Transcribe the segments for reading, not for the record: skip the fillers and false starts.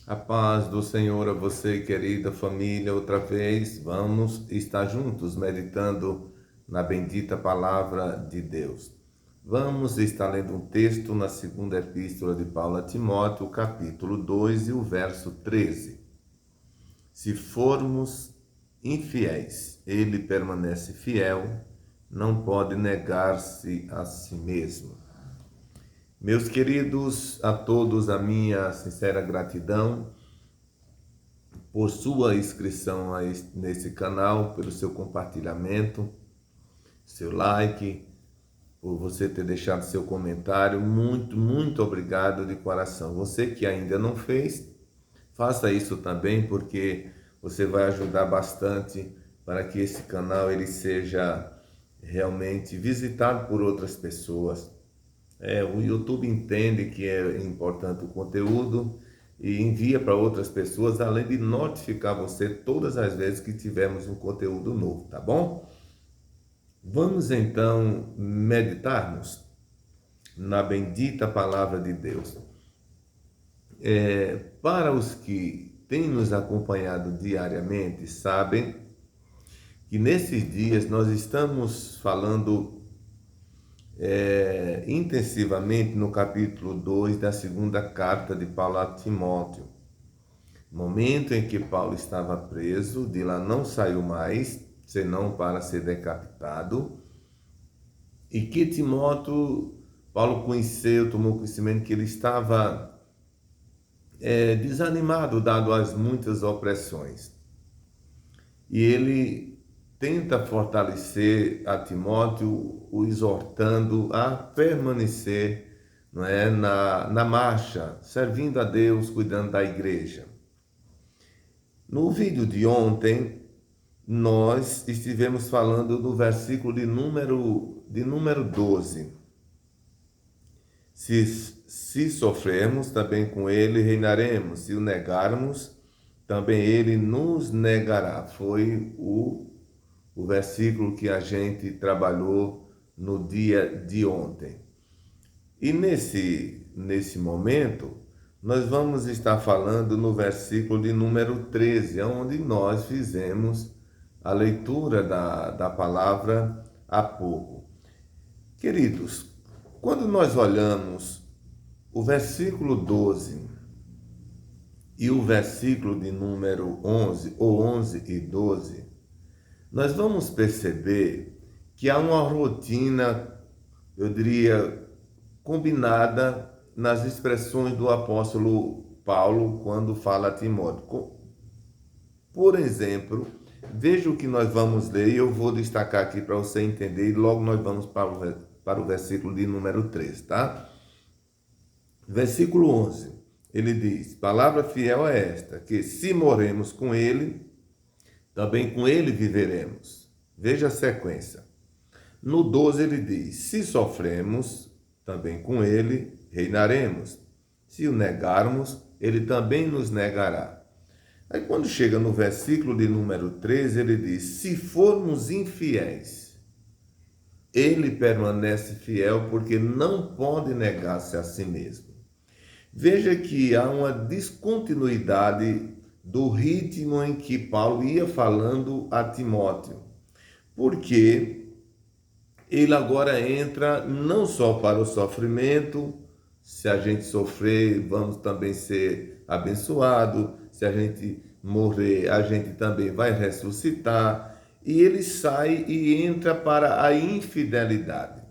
A paz do Senhor a você, querida família, outra vez vamos estar juntos meditando na bendita palavra de Deus. Vamos estar lendo um texto na segunda epístola de Paulo a Timóteo, capítulo 2 e o verso 13. Se formos infiéis, ele permanece fiel, não pode negar-se a si mesmo. Meus queridos, a todos a minha sincera gratidão por sua inscrição nesse canal, pelo seu compartilhamento, seu like, por você ter deixado seu comentário. Muito obrigado de coração. Você que ainda não fez, faça isso também, porque você vai ajudar bastante para que esse canal ele seja realmente visitado por outras pessoas. O YouTube entende que é importante o conteúdo e envia para outras pessoas, além de notificar você todas as vezes que tivermos um conteúdo novo, tá bom? Vamos então meditarmos na bendita palavra de Deus. Para os que têm nos acompanhado diariamente, sabem que nesses dias nós estamos falando intensivamente no capítulo 2 da segunda carta de Paulo a Timóteo. Momento em que Paulo estava preso, de lá não saiu mais, senão para ser decapitado, e que Timóteo, Paulo conheceu, tomou conhecimento que ele estava desanimado, dado as muitas opressões. E ele tenta fortalecer a Timóteo, o exortando a permanecer, na marcha, servindo a Deus, cuidando da igreja. No vídeo de ontem, nós estivemos falando do versículo de número 12. Se sofrermos, também com ele reinaremos. Se o negarmos, também ele nos negará. Foi o versículo que a gente trabalhou no dia de ontem. E nesse momento, nós vamos estar falando no versículo de número 13, onde nós fizemos a leitura da palavra há pouco. Queridos, quando nós olhamos o versículo 12 e o versículo de número 11, ou 11 e 12, nós vamos perceber que há uma rotina, eu diria, combinada nas expressões do apóstolo Paulo quando fala a Timóteo. Por exemplo, veja o que nós vamos ler e eu vou destacar aqui para você entender e logo nós vamos para o versículo de número 3, tá? Versículo 11, ele diz: palavra fiel é esta, que se morremos com ele, também com ele viveremos. Veja a sequência. No 12 ele diz: se sofremos, também com ele reinaremos. Se o negarmos, ele também nos negará. Aí quando chega no versículo de número 13, ele diz: se formos infiéis, ele permanece fiel, porque não pode negar-se a si mesmo. Veja que há uma descontinuidade do ritmo em que Paulo ia falando a Timóteo, porque ele agora entra não só para o sofrimento. Se a gente sofrer, vamos também ser abençoados. Se a gente morrer, a gente também vai ressuscitar. E ele sai e entra para a infidelidade,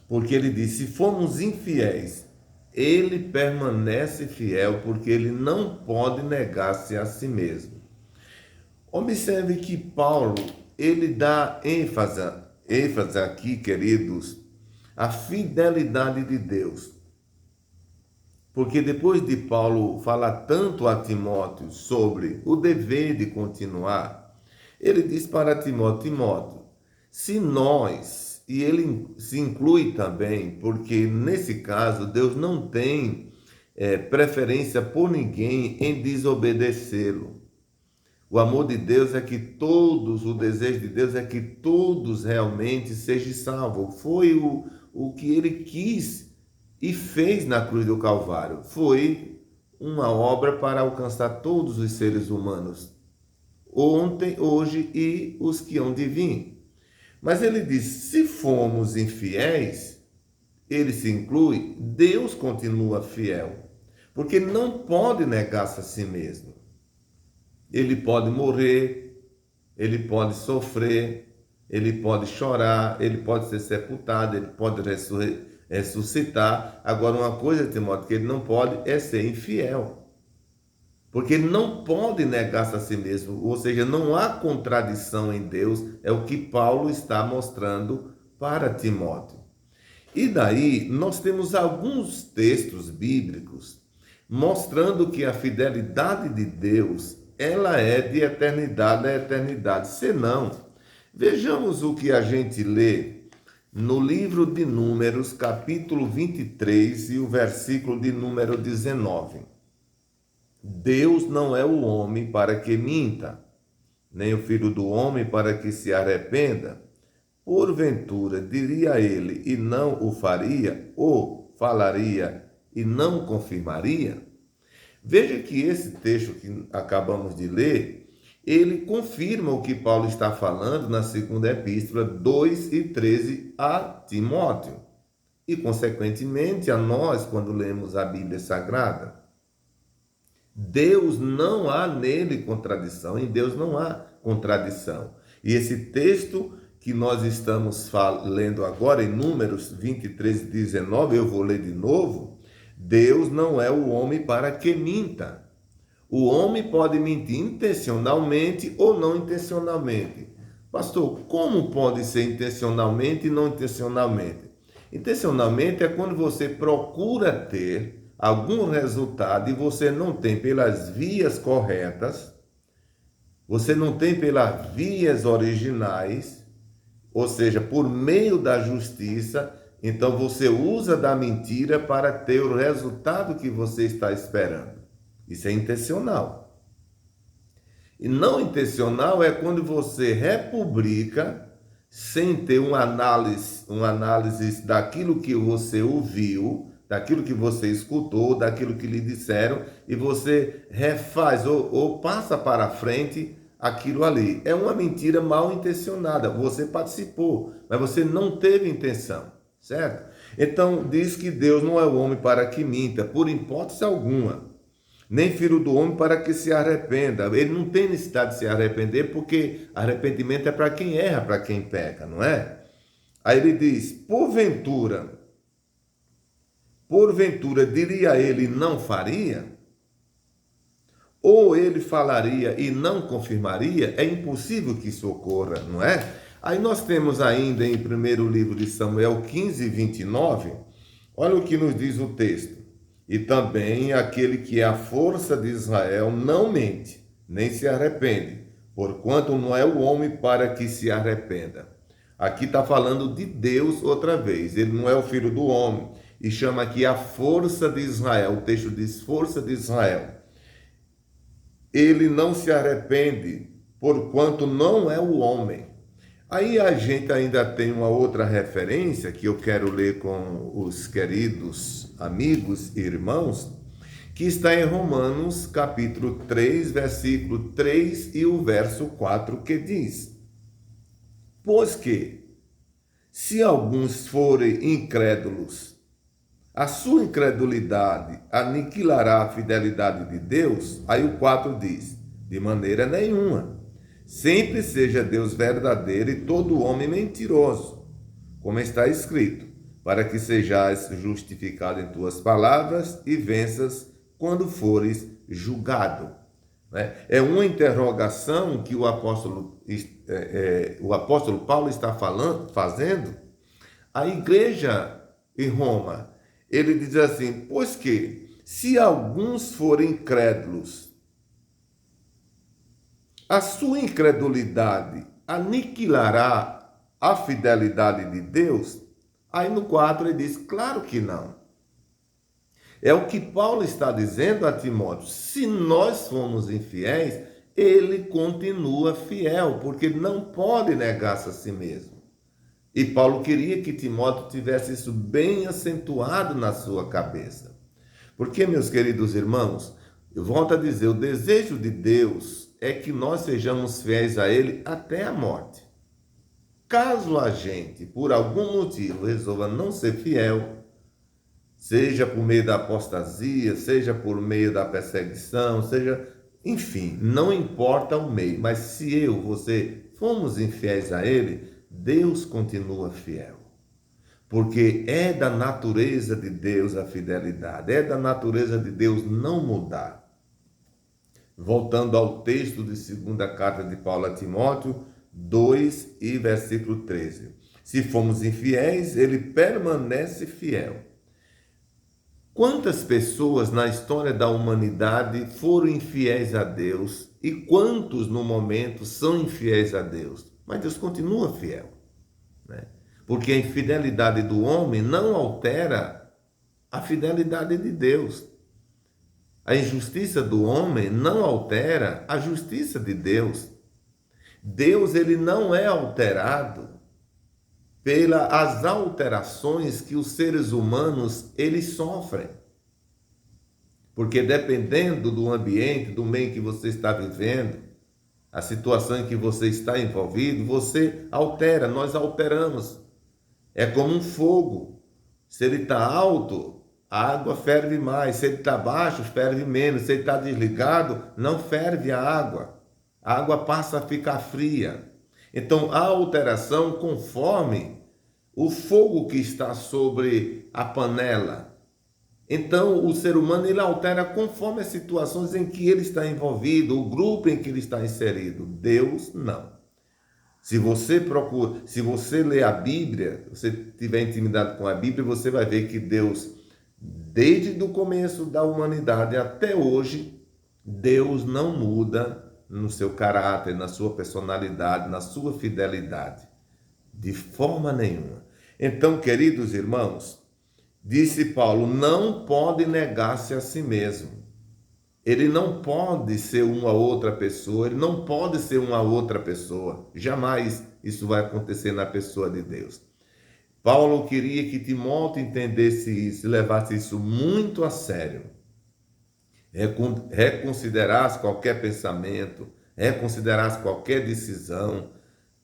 porque ele diz: se formos infiéis, ele permanece fiel, porque ele não pode negar-se a si mesmo. Observe que Paulo, ele dá ênfase aqui, queridos, à fidelidade de Deus. Porque depois de Paulo falar tanto a Timóteo sobre o dever de continuar, ele diz para Timóteo: Timóteo, se nós, e ele se inclui também, porque nesse caso Deus não tem preferência por ninguém em desobedecê-lo. O amor de Deus é que todos, o desejo de Deus é que todos realmente sejam salvos. Foi o que ele quis e fez na cruz do Calvário. Foi uma obra para alcançar todos os seres humanos, ontem, hoje e os que hão de vir. Mas ele diz, se formos infiéis, ele se inclui, Deus continua fiel, porque não pode negar-se a si mesmo. Ele pode morrer, ele pode sofrer, ele pode chorar, ele pode ser sepultado, ele pode ressuscitar. Agora, uma coisa, Timóteo, que ele não pode é ser infiel. Porque ele não pode negar-se a si mesmo, ou seja, não há contradição em Deus, é o que Paulo está mostrando para Timóteo. E daí nós temos alguns textos bíblicos mostrando que a fidelidade de Deus, ela é de eternidade a eternidade. Senão, vejamos o que a gente lê no livro de Números, capítulo 23 e o versículo de número 19. Deus não é o homem para que minta, nem o filho do homem para que se arrependa. Porventura, diria ele e não o faria, ou falaria e não confirmaria? Veja que esse texto que acabamos de ler, ele confirma o que Paulo está falando na segunda epístola 2 e 13 a Timóteo. E, consequentemente, a nós, quando lemos a Bíblia Sagrada. Deus não há nele contradição, em Deus não há contradição. E esse texto que nós estamos lendo agora, em Números 23 e 19, eu vou ler de novo. Deus não é o homem para que minta. O homem pode mentir intencionalmente ou não intencionalmente. Pastor, como pode ser intencionalmente e não intencionalmente? Intencionalmente é quando você procura ter algum resultado e você não tem pelas vias corretas, você não tem pelas vias originais, ou seja, por meio da justiça, então você usa da mentira para ter o resultado que você está esperando. Isso é intencional. E não intencional é quando você republica sem ter uma análise daquilo que você ouviu, daquilo que você escutou, daquilo que lhe disseram, e você refaz ou passa para frente aquilo ali. É uma mentira mal intencionada. Você participou, mas você não teve intenção, certo? Então, diz que Deus não é o homem para que minta, por hipótese alguma. Nem filho do homem para que se arrependa. Ele não tem necessidade de se arrepender, porque arrependimento é para quem erra, para quem peca, não é? Aí ele diz, porventura diria ele, não faria? Ou ele falaria e não confirmaria? É impossível que isso ocorra, não é? Aí nós temos ainda em primeiro livro de Samuel 15, 29, olha o que nos diz o texto. E também aquele que é a força de Israel não mente, nem se arrepende, porquanto não é o homem para que se arrependa. Aqui está falando de Deus outra vez, ele não é o filho do homem, e chama aqui a força de Israel, o texto diz força de Israel. Ele não se arrepende, porquanto não é o homem. Aí a gente ainda tem uma outra referência que eu quero ler com os queridos amigos e irmãos, que está em Romanos capítulo 3, versículo 3 e o verso 4, que diz: pois que, se alguns forem incrédulos, a sua incredulidade aniquilará a fidelidade de Deus. Aí o 4 diz, de maneira nenhuma. Sempre seja Deus verdadeiro e todo homem mentiroso, como está escrito, para que sejais justificado em tuas palavras e venças quando fores julgado. É uma interrogação que o apóstolo Paulo está fazendo à igreja em Roma. Ele diz assim, pois que, se alguns forem incrédulos, a sua incredulidade aniquilará a fidelidade de Deus? Aí no 4 ele diz, claro que não. É o que Paulo está dizendo a Timóteo, se nós formos infiéis, ele continua fiel, porque ele não pode negar-se a si mesmo. E Paulo queria que Timóteo tivesse isso bem acentuado na sua cabeça. Porque, meus queridos irmãos, eu volto a dizer, o desejo de Deus é que nós sejamos fiéis a Ele até a morte. Caso a gente, por algum motivo, resolva não ser fiel, seja por meio da apostasia, seja por meio da perseguição, seja, enfim, não importa o meio, mas se você fomos infiéis a Ele, Deus continua fiel. Porque é da natureza de Deus a fidelidade, é da natureza de Deus não mudar. Voltando ao texto de 2ª carta de Paulo a Timóteo, 2 e versículo 13. Se fomos infiéis, ele permanece fiel. Quantas pessoas na história da humanidade foram infiéis a Deus e quantos no momento são infiéis a Deus? Mas Deus continua fiel, né? Porque a infidelidade do homem não altera a fidelidade de Deus. A injustiça do homem não altera a justiça de Deus. Deus, ele não é alterado pelas alterações que os seres humanos eles sofrem. Porque dependendo do ambiente, do meio que você está vivendo, a situação em que você está envolvido, você altera, nós alteramos. É como um fogo. Se ele está alto, a água ferve mais. Se ele está baixo, ferve menos. Se ele está desligado, não ferve a água. A água passa a ficar fria. Então, há alteração conforme o fogo que está sobre a panela. Então, o ser humano ele altera conforme as situações em que ele está envolvido, o grupo em que ele está inserido. Deus, não. Se você ler a Bíblia, você tiver intimidade com a Bíblia, você vai ver que Deus, desde o começo da humanidade até hoje, Deus não muda no seu caráter, na sua personalidade, na sua fidelidade, de forma nenhuma. Então, queridos irmãos, disse Paulo, não pode negar-se a si mesmo. Ele não pode ser uma outra pessoa, ele não pode ser uma outra pessoa. Jamais isso vai acontecer na pessoa de Deus. Paulo queria que Timóteo entendesse isso e levasse isso muito a sério. Reconsiderasse qualquer pensamento, reconsiderasse qualquer decisão,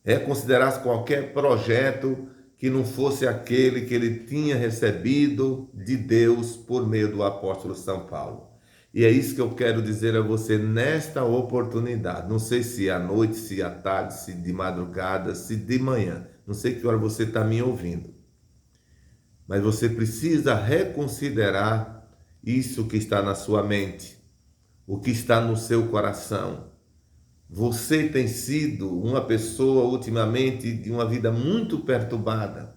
reconsiderasse qualquer projeto que não fosse aquele que ele tinha recebido de Deus por meio do apóstolo São Paulo. E é isso que eu quero dizer a você nesta oportunidade. Não sei se à noite, se à tarde, se de madrugada, se de manhã. Não sei que hora você está me ouvindo. Mas você precisa reconsiderar isso que está na sua mente, o que está no seu coração. Você tem sido uma pessoa ultimamente de uma vida muito perturbada,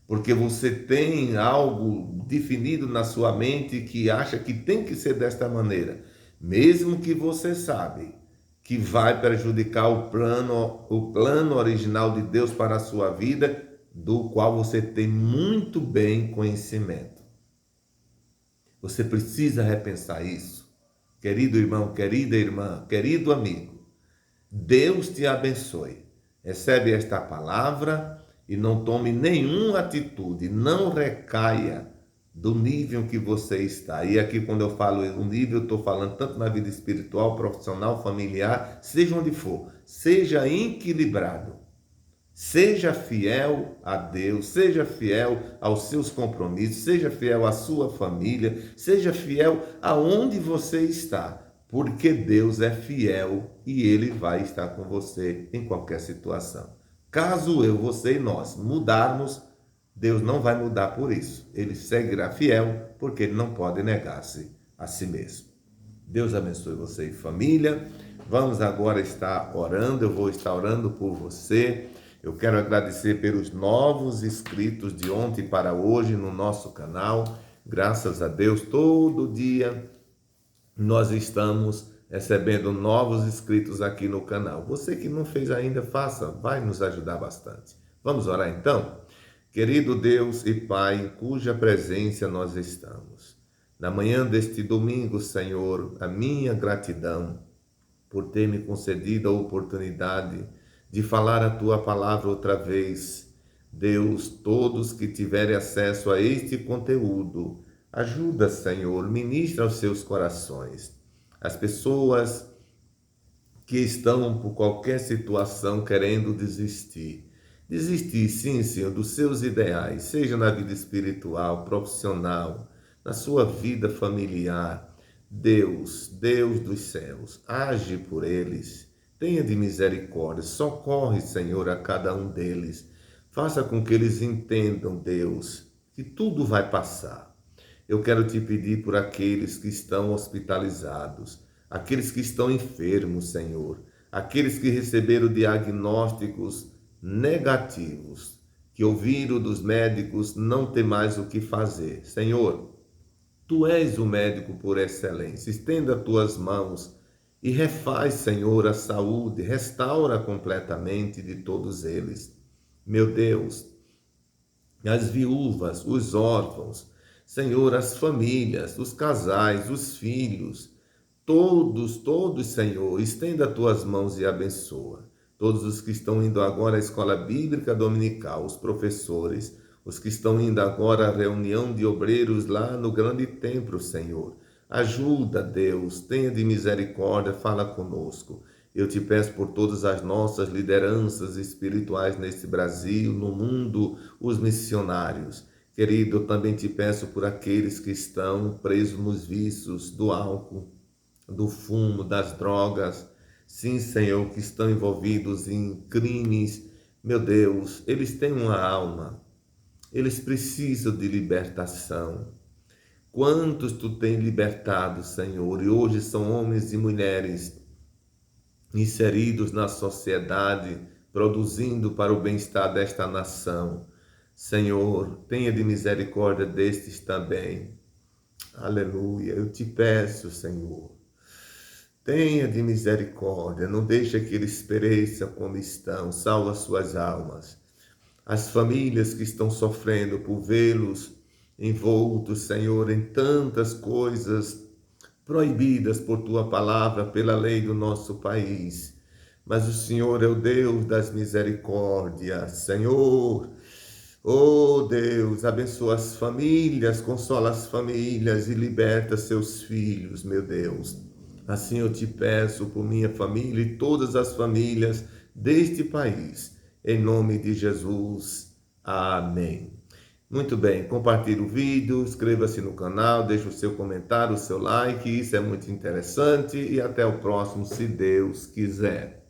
porque você tem algo definido na sua mente que acha que tem que ser desta maneira, mesmo que você sabe que vai prejudicar o plano original de Deus para a sua vida, do qual você tem muito bem conhecimento. Você precisa repensar isso. Querido irmão, querida irmã, querido amigo, Deus te abençoe. Recebe esta palavra e não tome nenhuma atitude, não recaia do nível que você está. E aqui quando eu falo o nível, eu estou falando tanto na vida espiritual, profissional, familiar, seja onde for. Seja equilibrado. Seja fiel a Deus, seja fiel aos seus compromissos, seja fiel à sua família, seja fiel aonde você está. Porque Deus é fiel e Ele vai estar com você em qualquer situação. Caso você e nós mudarmos, Deus não vai mudar por isso. Ele seguirá fiel, porque Ele não pode negar-se a si mesmo. Deus abençoe você e família. Vamos agora estar orando, eu vou estar orando por você. Eu quero agradecer pelos novos inscritos de ontem para hoje no nosso canal. Graças a Deus, todo dia nós estamos recebendo novos inscritos aqui no canal. Você que não fez ainda, faça, vai nos ajudar bastante. Vamos orar então? Querido Deus e Pai, em cuja presença nós estamos. Na manhã deste domingo, Senhor, a minha gratidão por ter me concedido a oportunidade de falar a Tua palavra outra vez. Deus, todos que tiverem acesso a este conteúdo, Ajuda, Senhor, ministra aos seus corações. As pessoas que estão por qualquer situação querendo desistir. Desistir, sim, Senhor, dos seus ideais, seja na vida espiritual, profissional, na sua vida familiar. Deus, Deus dos céus, age por eles. Tenha de misericórdia, socorre, Senhor, a cada um deles. Faça com que eles entendam, Deus, que tudo vai passar. Eu quero te pedir por aqueles que estão hospitalizados, aqueles que estão enfermos, Senhor, aqueles que receberam diagnósticos negativos, que ouviram dos médicos não ter mais o que fazer. Senhor, Tu és o médico por excelência. Estenda tuas mãos e refaz, Senhor, a saúde, restaura completamente de todos eles. Meu Deus, as viúvas, os órfãos, Senhor, as famílias, os casais, os filhos, todos, Senhor, estenda tuas mãos e abençoa. Todos os que estão indo agora à escola bíblica dominical, os professores, os que estão indo agora à reunião de obreiros lá no grande templo, Senhor. Ajuda, Deus, tenha de misericórdia, fala conosco. Eu te peço por todas as nossas lideranças espirituais nesse Brasil, no mundo, os missionários. Querido, eu também te peço por aqueles que estão presos nos vícios do álcool, do fumo, das drogas. Sim, Senhor, que estão envolvidos em crimes. Meu Deus, eles têm uma alma. Eles precisam de libertação. Quantos tu tens libertado, Senhor? E hoje são homens e mulheres inseridos na sociedade, produzindo para o bem-estar desta nação. Senhor, tenha de misericórdia destes também. Aleluia. Eu te peço, Senhor, tenha de misericórdia, não deixe que eles pereçam como estão, salva suas almas. As famílias que estão sofrendo por vê-los envoltos, Senhor, em tantas coisas proibidas por Tua palavra, pela lei do nosso país. Mas o Senhor é o Deus das misericórdias, Senhor. Oh Deus, abençoa as famílias, consola as famílias e liberta seus filhos, meu Deus. Assim eu te peço por minha família e todas as famílias deste país. Em nome de Jesus. Amém. Muito bem, compartilhe o vídeo, inscreva-se no canal, deixe o seu comentário, o seu like, isso é muito interessante e até o próximo, se Deus quiser.